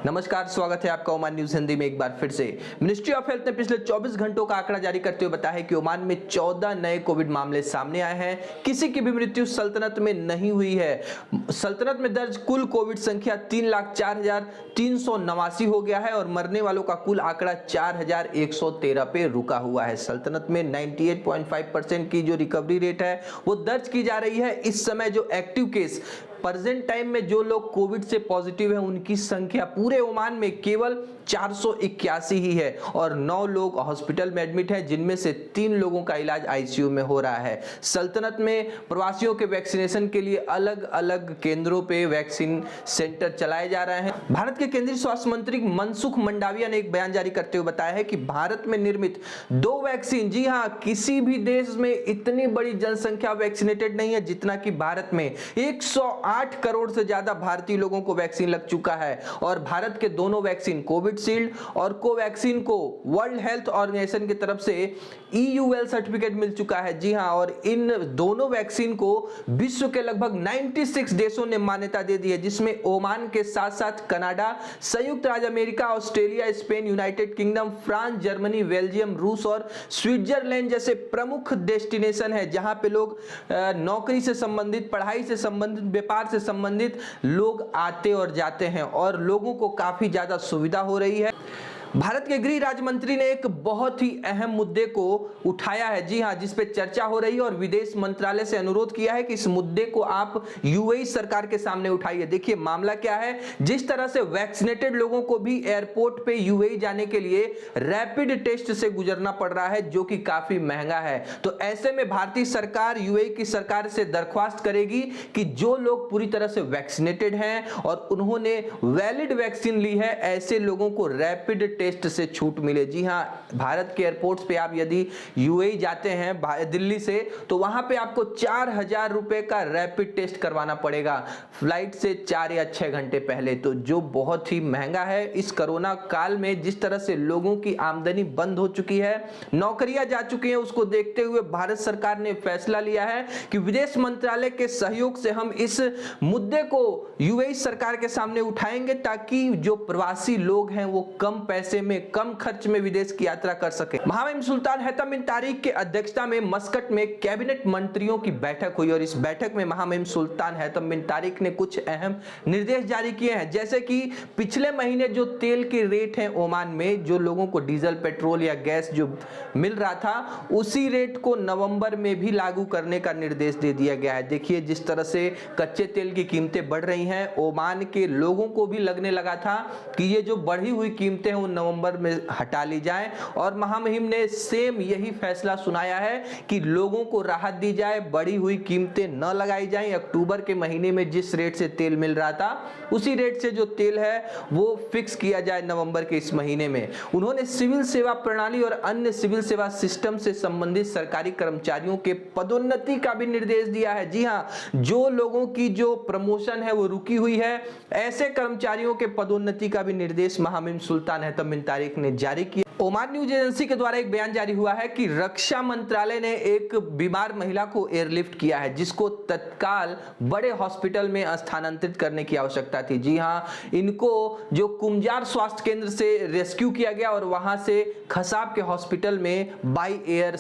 नमस्कार, स्वागत है आपका ओमान न्यूज हिंदी में एक बार फिर से। मिनिस्ट्री ऑफ हेल्थ ने पिछले 24 घंटों का आंकड़ा जारी करते हुए बताया है कि ओमान में 14 नए कोविड मामले सामने आए हैं। किसी की भी मृत्यु सल्तनत में नहीं हुई है। सल्तनत में दर्ज कुल कोविड संख्या 3,04,389 हो गया है और मरने वालों का कुल आंकड़ा 4,113 पे रुका हुआ है। सल्तनत में 98.5% की जो रिकवरी रेट है वो दर्ज की जा रही है। इस समय जो एक्टिव केस प्रेजेंट टाइम में जो लोग कोविड से पॉजिटिव है उनकी संख्या पूरे ओमान में केवल 481 ही है और 9 लोग हॉस्पिटल में एडमिट हैं, जिनमें से 3 लोगों का इलाज आईसीयू में हो रहा है। सल्तनत में प्रवासियों के वैक्सीनेशन के लिए अलग अलग केंद्रों पे वैक्सीन सेंटर चलाए जा रहे हैं। भारत के केंद्रीय स्वास्थ्य मंत्री मनसुख मंडाविया ने एक बयान जारी करते हुए बताया है कि भारत में निर्मित 2 वैक्सीन, जी हां, किसी भी देश में इतनी बड़ी जनसंख्या वैक्सीनेटेड नहीं है जितना कि भारत में 108 करोड़ से ज्यादा भारतीय लोगों को वैक्सीन लग चुका है और भारत के दोनों वैक्सीन कोविशील्ड और कोवैक्सीन को वर्ल्ड हेल्थ ऑर्गेनाइजेशन की तरफ से EUL सर्टिफिकेट मिल चुका है। जी हां, और इन दोनों वैक्सीन को विश्व के लगभग 96 देशों ने मान्यता दे दी है, जिसमें ओमान के साथ साथ कनाडा, संयुक्त राज्य America, Australia, Spain, United kingdom, France, Germany, Belgium, रूस और स्विट्जरलैंड जैसे प्रमुख डेस्टिनेशन है जहां पे लोग नौकरी से संबंधित, पढ़ाई से संबंधित, व्यापार से संबंधित लोग आते और जाते हैं और लोगों को काफी ज्यादा सुविधा हो रही है। भारत के गृह राज्य मंत्री ने एक बहुत ही अहम मुद्दे को उठाया है, जी हां, जिस पे चर्चा हो रही है और विदेश मंत्रालय से अनुरोध किया है कि इस मुद्दे को आप UAE सरकार के सामने उठाइए। देखिए मामला क्या है, जिस तरह से वैक्सीनेटेड लोगों को भी एयरपोर्ट पे UAE जाने के लिए रैपिड टेस्ट से गुजरना पड़ रहा है, जो कि काफी महंगा है। तो ऐसे में भारतीय सरकार UAE की सरकार से दरख्वास्त करेगी कि जो लोग पूरी तरह से वैक्सीनेटेड हैं और उन्होंने वैलिड वैक्सीन ली है, ऐसे लोगों को रैपिड टेस्ट से छूट मिले। जी हां, भारत के एयरपोर्ट्स पे आप यदि UAE जाते हैं दिल्ली से, तो वहां पे आपको 4,000 रुपए का रैपिड टेस्ट करवाना पड़ेगा फ्लाइट से 4 या 6 घंटे पहले, तो जो बहुत ही महंगा है। इस कोरोना काल में जिस तरह से लोगों की आमदनी बंद हो चुकी है, नौकरियां जा चुकी हैं, उसको देखते हुए भारत सरकार ने फैसला लिया है कि विदेश मंत्रालय के सहयोग से हम इस मुद्दे को UAE सरकार के सामने उठाएंगे ताकि जो प्रवासी लोग हैं वो कम पैसे में, कम खर्च में विदेश की यात्रा कर सके। महामहिम सुल्तान हैतम बिन तारिक के अध्यक्षता में मस्कट में कैबिनेट मंत्रियों की बैठक हुई और इस बैठक में महामहिम सुल्तान हैतम बिन तारिक ने कुछ अहम निर्देश जारी किए हैं, जैसे कि पिछले महीने जो तेल के रेट हैं ओमान में, जो लोगों को डीजल, पेट्रोल या गैस जो मिल रहा था, उसी रेट को नवंबर में भी लागू करने का निर्देश दे दिया गया है। देखिए जिस तरह से कच्चे तेल की कीमतें बढ़ रही हैं, ओमान के लोगों को भी लगने लगा था कि ये जो बढ़ी हुई कीमतें हैं नवंबर में हटा ली जाए और महामहिम ने सेम यही फैसला सुनाया है कि लोगों को राहत दी जाए, बढ़ी हुई कीमतें न लगाई जाएं। अक्टूबर के महीने में जिस रेट से तेल मिल रहा था उसी रेट से जो तेल है वो फिक्स किया जाए नवंबर के इस महीने में। उन्होंने सिविल सेवा प्रणाली और अन्य सिविल सेवा सिस्टम से संबंधित सरकारी कर्मचारियों के पदोन्नति का भी निर्देश दिया है। जी हां, जो लोगों की जो प्रमोशन है वो रुकी हुई है, ऐसे कर्मचारियों के पदोन्नति का भी निर्देश महामहिम सुल्तान हैतम बिन तारिक ने जारी किया। ओमान न्यूज एजेंसी के द्वारा एक बयान जारी हुआ है कि रक्षा मंत्रालय ने एक बीमार महिला को एयरलिफ्ट किया है, जिसको तत्काल बड़े हॉस्पिटल में स्थानांतरित करने की आवश्यकता थी। जी हां, इनको जो कुमजार स्वास्थ्य केंद्र से रेस्क्यू किया गया और वहां से खसाब के हॉस्पिटल में बाई एयर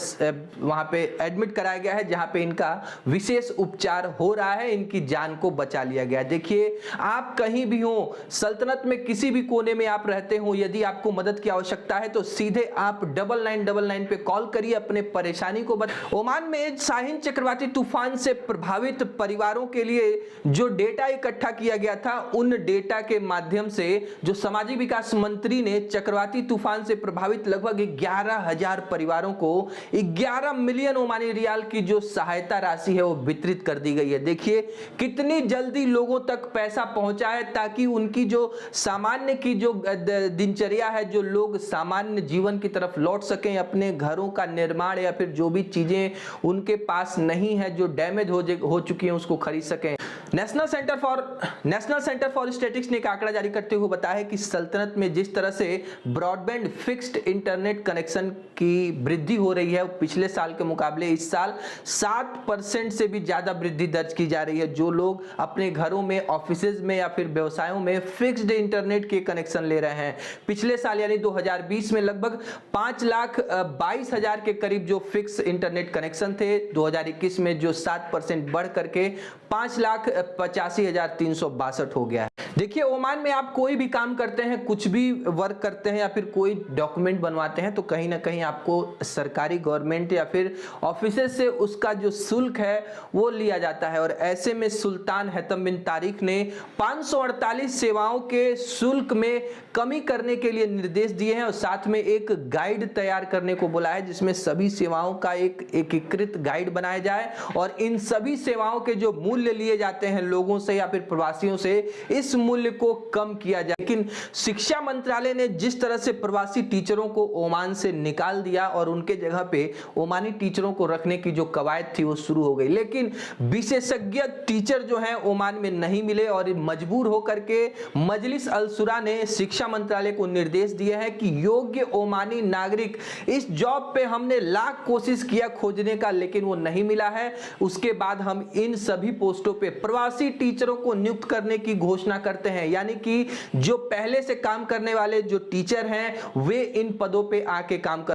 वहां पे एडमिट कराया गया है, जहां पे इनका विशेष उपचार हो रहा है, इनकी जान को बचा लिया गया। देखिए आप कहीं भी हो, सल्तनत में किसी भी कोने में आप रहते हो, यदि आपको मदद की आवश्यकता है तो सीधे आप 9999 पे कॉल करिए, अपने परेशानी को बताइए। ओमान में शाहीन चक्रवाती तूफान से प्रभावित परिवारों के लिए जो डेटा इकट्ठा किया गया था, उन डेटा के माध्यम से जो सामाजिक विकास मंत्री ने चक्रवाती तूफान से प्रभावित लगभग 11,000 परिवारों को 11 मिलियन ओमानी रियाल की जो सहायता राशि है वो वितरित कर दी गई है। देखिए कितनी जल्दी लोगों तक पैसा पहुंचा है ताकि उनकी जो सामान्य की जो दिनचर्या है, जो लोग सामान्य सामान्य जीवन की तरफ लौट सकें, अपने घरों का निर्माण या फिर जो भी चीजें उनके पास नहीं है, जो डैमेज हो चुकी हैं, उसको खरीद सकें। नेशनल सेंटर फॉर स्टैटिस्टिक्स ने एक आंकड़ा जारी करते हुए बताया है कि सल्तनत में जिस तरह से ब्रॉडबैंड फिक्स्ड इंटरनेट कनेक्शन की वृद्धि हो रही है, पिछले साल के मुकाबले इस साल 7% से भी ज्यादा वृद्धि दर्ज की जा रही है। जो लोग अपने घरों में, ऑफिसेज में या फिर व्यवसायों में फिक्स्ड इंटरनेट के कनेक्शन ले रहे हैं, पिछले साल यानी 2020 में लगभग 5,22,000 के करीब जो फिक्स इंटरनेट कनेक्शन थे, 2021 में जो 7% बढ़ करके 5,85,362 हो गया है। देखिए, ओमान में आप कोई भी काम करते हैं, कुछ भी वर्क करते हैं या फिर कोई डॉक्यूमेंट बनवाते हैं, तो कहीं ना कहीं आपको सरकारी, गवर्नमेंट या फिर ऑफिसेज से उसका जो शुल्क है वो लिया जाता है। और ऐसे में सुल्तान हैतम बिन तारिक ने 548 सेवाओं के शुल्क में कमी करने के लिए निर्देश दिए हैं और साथ में एक गाइड तैयार करने को बोला है, जिसमें सभी सेवाओं का एक एकीकृत गाइड बनाया जाए और इन सभी सेवाओं के जो मूल्य लिए जाते हैं लोगों से या फिर प्रवासियों से, इस मूल्य को कम किया जाए। लेकिन शिक्षा मंत्रालय ने जिस तरह से प्रवासी टीचरों को ओमान से निकाल दिया और उनके जगह पे ओमानी टीचरों को रखने की जो कवायद थी वो शुरू हो गई, लेकिन विशेषज्ञ टीचर जो हैं ओमान में नहीं मिले और मजबूर होकर के मजलिस अल शुरा ने शिक्षा मंत्रालय को निर्देश दिए हैं कि योग्य ओमानी नागरिक, इस जॉब पे हमने लाख कोशिश किया खोजने का लेकिन वो नहीं मिला है। उसके बाद हम इन सभी पोस्टों पे प्रवासी टीचरों को नियुक्त करने की घोषणा करते हैं, यानी कि जो पहले से काम करने वाले जो टीचर हैं वे इन पदों पे आके काम कर